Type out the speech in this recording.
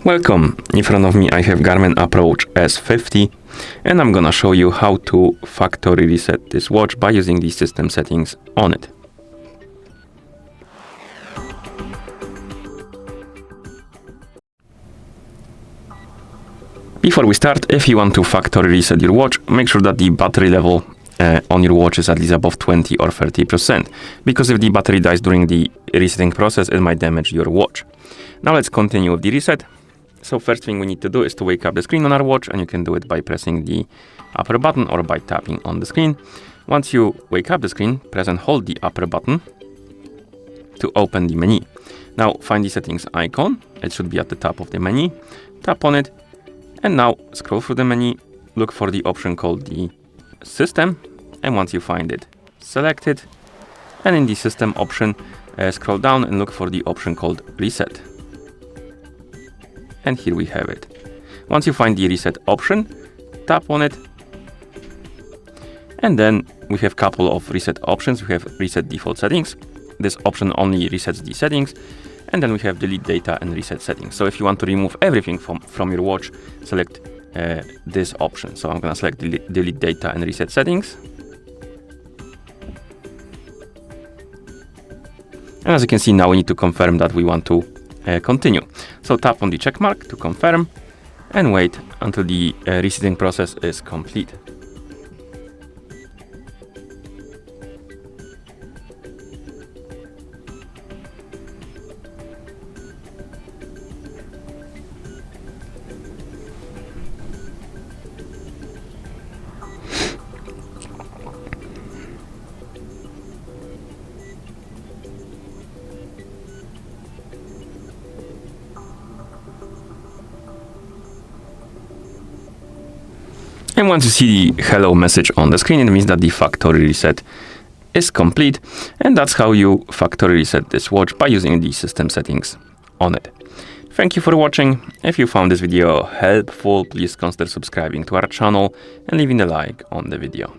Welcome! In front of me I have GARMIN Approach S50 and I'm gonna show you how to factory reset this watch by using the system settings on it. Before we start, if you want to factory reset your watch, make sure that the battery level on your watch is at least above 20 or 30%, because if the battery dies during the resetting process, it might damage your watch. Now let's continue with the reset. So first thing we need to do is to wake up the screen on our watch, and you can do it by pressing the upper button or by tapping on the screen. Once you wake up the screen, press and hold the upper button to open the menu. Now find the settings icon, it should be at the top of the menu, tap on it, and now scroll through the menu, look for the option called the system, and once you find it, select it, and in the system option, scroll down and look for the option called reset. And here we have it. Once you find the reset option, tap on it, and then we have a couple of reset options. We have reset default settings. This option only resets the settings, and then we have delete data and reset settings. So if you want to remove everything from your watch, select this option. So I'm gonna select delete data and reset settings. And as you can see, now we need to confirm that we want to continue. So tap on the check mark to confirm and wait until the resetting process is complete. And once you see the hello message on the screen, it means that the factory reset is complete. And that's how you factory reset this watch by using the system settings on it. Thank you for watching. If you found this video helpful, please consider subscribing to our channel and leaving a like on the video.